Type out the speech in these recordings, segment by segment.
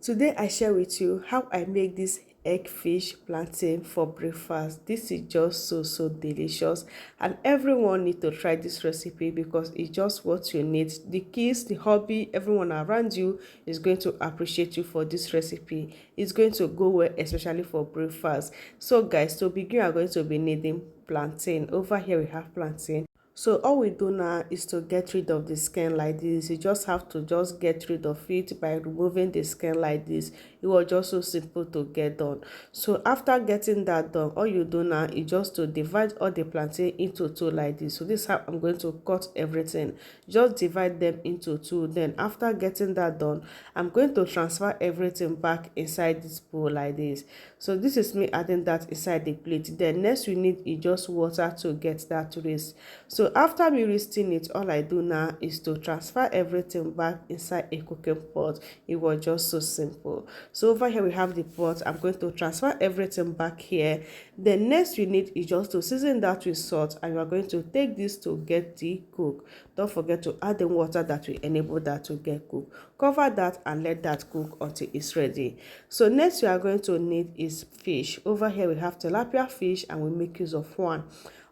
Today I share with you how I make this egg fish plantain for breakfast. This is just so delicious and everyone need to try this recipe because it's just what you need. The kids, the hobby, everyone around you is going to appreciate you for this recipe. It's going to go well, especially for breakfast. So guys, to begin, I'm going to be needing plantain. Over here we have plantain. So all we do now is to get rid of the skin like this. You just have to just get rid of it by removing the skin like this. It was just so simple to get done. So after getting that done, all you do now is just to divide all the plantain into two like this. So this is how I'm going to cut everything. Just divide them into two. Then after getting that done, I'm going to transfer everything back inside this bowl like this. So this is me adding that inside the plate. Then next we need is just water to get that raised. So after me risting it, all I do now is to transfer everything back inside a cooking pot. It was just so simple. So over here we have the pot. I'm going to transfer everything back here. The next we need is just to season that with salt, and we are going to take this to get the cook. Don't forget to add the water that will enable that to get cooked. Cover that and let that cook until it's ready. So next we are going to need is fish. Over here we have tilapia fish and we make use of one.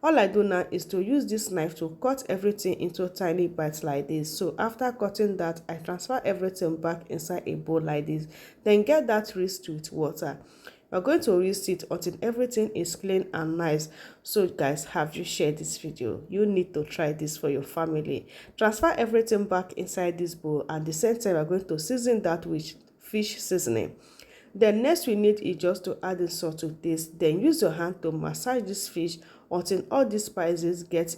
All I do now is to use this knife to cut everything into tiny bites like this. So after cutting that, I transfer everything back inside a bowl like this. Then get that rinsed with water. We're going to rinse it until everything is clean and nice. So guys, have you shared this video? You need to try this for your family. Transfer everything back inside this bowl, and the same time we're going to season that with fish seasoning. Then next we need is just to add the salt to this. Then use your hand to massage this fish until all these spices get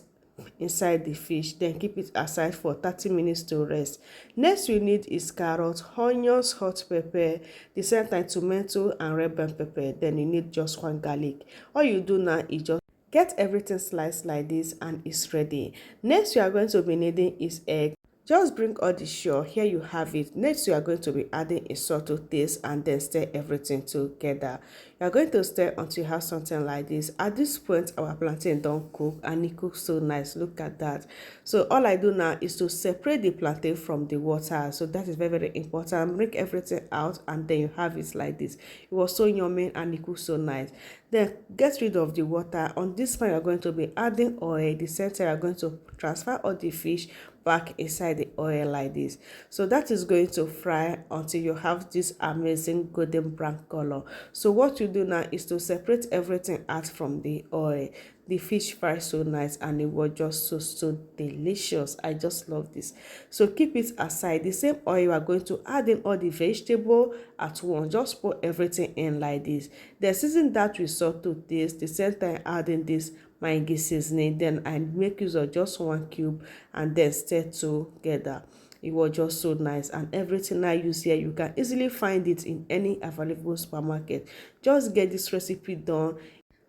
inside the fish. Then keep it aside for 30 minutes to rest. Next we need is carrot, onions, hot pepper, the same time tomato and red bell pepper. Then you need just one garlic. All you do now is just get everything sliced like this and it's ready. Next we are going to be needing is egg. Just bring all the shore. Here you have it. Next, you are going to be adding a salt to taste and then stir everything together. You are going to stir until you have something like this. At this point, our plantain don't cook and it cooks so nice. Look at that. So all I do now is to separate the plantain from the water. So that is very important. Bring everything out and then you have it like this. It was so yummy and it cooks so nice. Then get rid of the water. On this one, you are going to be adding oil. The center, you are going to transfer all the fish back inside the oil like this. So that is going to fry until you have this amazing golden brown color. So what you do now is to separate everything out from the oil. The fish fries so nice and it was just so delicious. I just love this. So keep it aside. The same oil, you are going to add in all the vegetable at once. Just put everything in like this. Then season that with salt to taste. The same time adding this Maggi seasoning. Then I make use of just one cube and then stir together. It was just so nice, and everything I use here you can easily find it in any available supermarket. Just get this recipe done.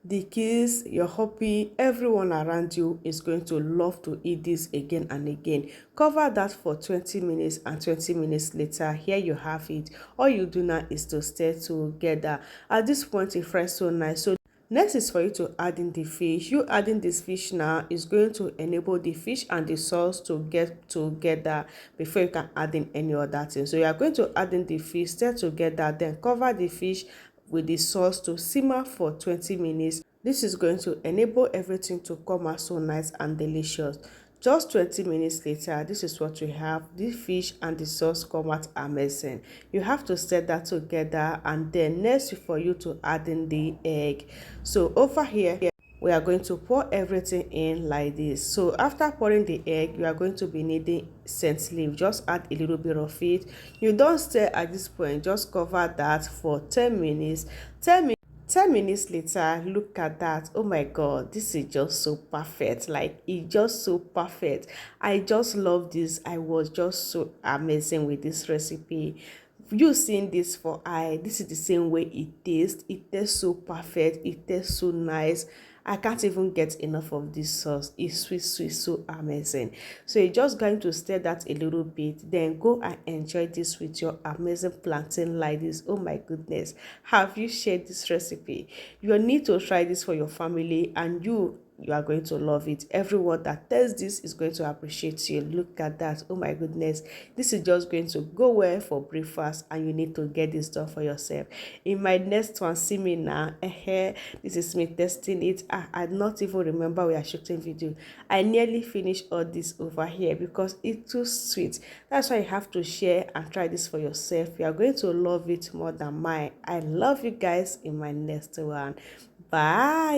The kids, your hobby, everyone around you is going to love to eat this again and again. Cover that for 20 minutes and 20 minutes later, here you have it. All you do now is to stir together. At this point, it fries so nice. So next is for you to add in the fish. You adding this fish now is going to enable the fish and the sauce to get together before you can add in any other thing. So you are going to add in the fish, stir together, then cover the fish with the sauce to simmer for 20 minutes. This is going to enable everything to come out so nice and delicious. Just 20 minutes later, this is what we have. The fish and the sauce come out amazing. You have to stir that together, and then next for you to add in the egg. So over here, we are going to pour everything in like this. So after pouring the egg, you are going to be needing scent leaf. Just add a little bit of it. You don't stir at this point. Just cover that for 10 minutes. 10 minutes later, look at that. Oh my god, this is just so perfect. Like, it's just so perfect. I just love this. I was just so amazing with this recipe. You seeing this for eye, this is the same way it tastes so perfect, it tastes so nice. I can't even get enough of this sauce. It's sweet, so amazing. So you're just going to stir that a little bit, then go and enjoy this with your amazing plantain like this. Oh my goodness, have you shared this recipe? You need to try this for your family, and you you are going to love it. Everyone that tests this is going to appreciate you. Look at that. Oh my goodness, this is just going to go well for breakfast, and you need to get this done for yourself. In my next one, see me now. This is me testing it. I not even remember we are shooting video. I nearly finished all this over here because it's too sweet. That's why you have to share and try this for yourself. You are going to love it more than mine. I love you guys. In my next one, bye.